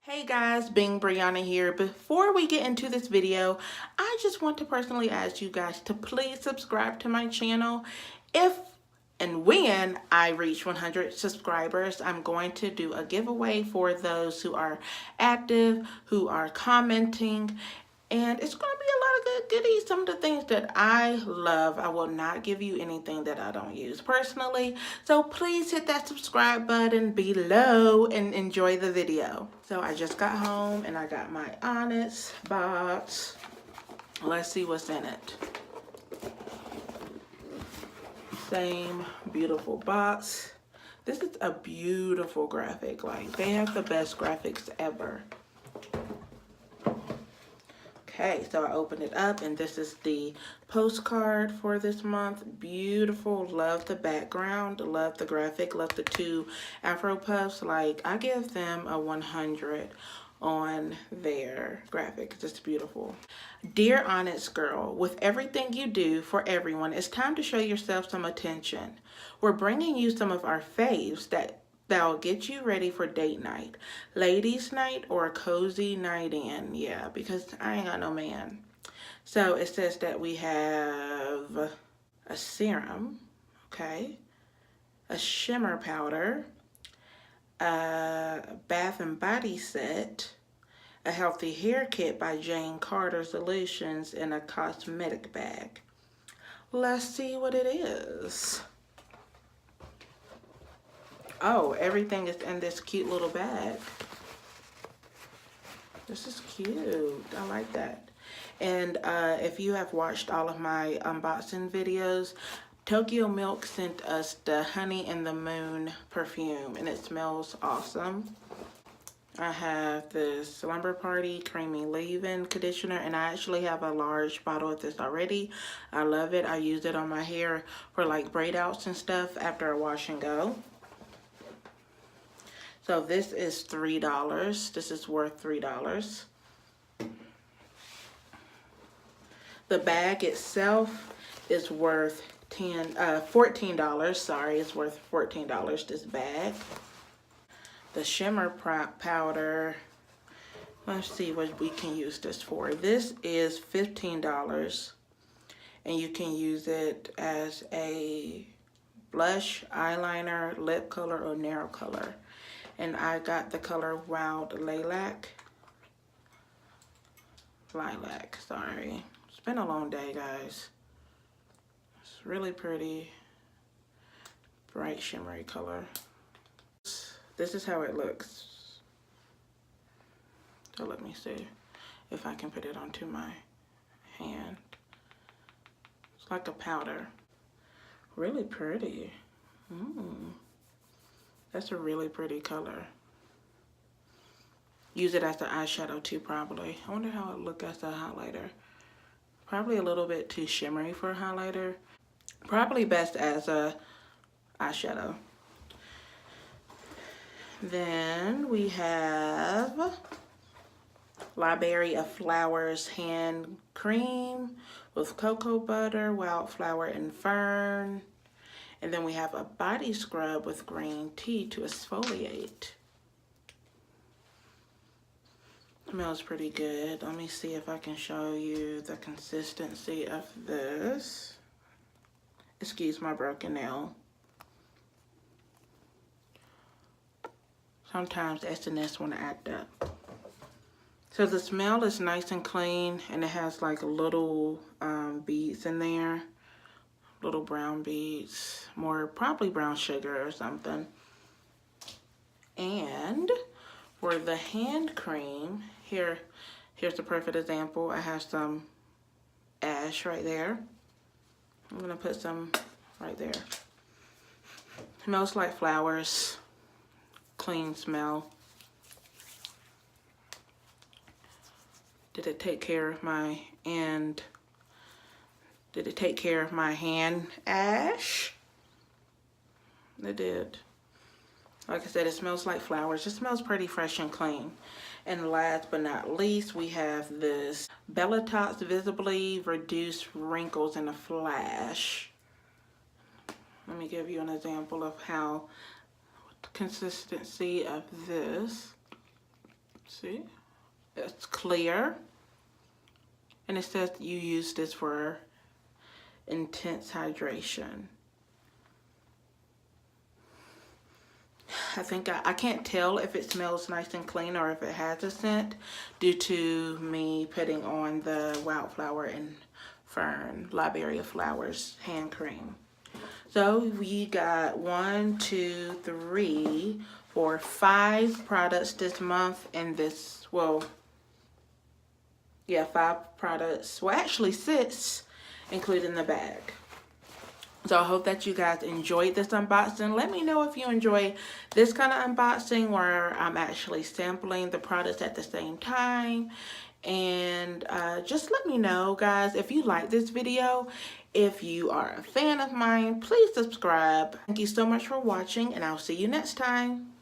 Hey guys, BeingBriana here. Before we get into this video, I just want to personally ask you guys to please subscribe to my channel. If and when I reach 100 subscribers, I'm going to do a giveaway for those who are active, who are commenting, and it's going to be a lot of good goodies. Some of the things that I love, I will not give you anything that I don't use personally. So please hit that subscribe button below and enjoy the video. So I just got home and I got my Onyxbox. Let's see what's in it. Same beautiful box. This is a beautiful graphic. Like, they have the best graphics ever. Okay, so I opened it up and this is the postcard for this month. Beautiful. Love the background. Love the graphic. Love the two Afro puffs. Like, I give them a 100 on their graphic. Just beautiful. Dear Honest Girl, with everything you do for everyone, it's time to show yourself some attention. We're bringing you some of our faves that'll get you ready for date night, ladies night, or a cozy night in. Yeah, because I ain't got no man. So it says that we have a serum, okay, a shimmer powder, a bath and body set, a healthy hair kit by Jane Carter Solutions, and a cosmetic bag. Let's see what it is. Oh, everything is in this cute little bag. This is cute. I like that. And if you have watched all of my unboxing videos, TokyoMilk sent us the Honey and the Moon perfume, and it smells awesome. I have this Slumber Party Creamy Leave-In Conditioner, and I actually have a large bottle of this already. I love it. I use it on my hair for like braid outs and stuff after a wash and go. So this is $3. This is worth $3. The bag itself is worth $14. Sorry, it's worth $14, this bag. The shimmer powder, let's see what we can use this for. This is $15, and you can use it as a blush, eyeliner, lip color, or nail color. And I got the color Wild Lilac. Lilac, sorry. It's been a long day, guys. It's really pretty, bright shimmery color. This is how it looks. So let me see if I can put it onto my hand. It's like a powder. Really pretty. That's a really pretty color. Use it as the eyeshadow too, probably. I wonder how it look as a highlighter. Probably a little bit too shimmery for a highlighter. Probably best as a eyeshadow. Then we have Library of Flowers hand cream with cocoa butter, wildflower, and fern. And then we have a body scrub with green tea to exfoliate. Smells pretty good. Let me see if I can show you the consistency of this. Excuse my broken nail. Sometimes SNS want to act up. So the smell is nice and clean, and it has like little beads in there. Little brown beads, more probably brown sugar or something. And for the hand cream, here's a perfect example. I have some ash right there. I'm gonna put some right there. Smells like flowers, clean smell. Did it take care of my hand ash? It did. Like I said, it smells like flowers. It smells pretty fresh and clean. And last but not least, we have this Bellatox Visibly Reduced Wrinkles in a Flash. Let me give you an example of how the consistency of this. See, it's clear, and it says you use this for intense hydration. I think I can't tell if it smells nice and clean or if it has a scent due to me putting on the Wildflower and Fern Liberia Flowers hand cream. So we got 1, 2, 3, 4, 5 products this month in this, well, yeah, 5 products. Well, actually 6, including the bag. So I hope that you guys enjoyed this unboxing. Let me know if you enjoy this kind of unboxing where I'm actually sampling the products at the same time. And just let me know, guys, if you like this video. If you are a fan of mine, please subscribe. Thank you so much for watching, and I'll see you next time.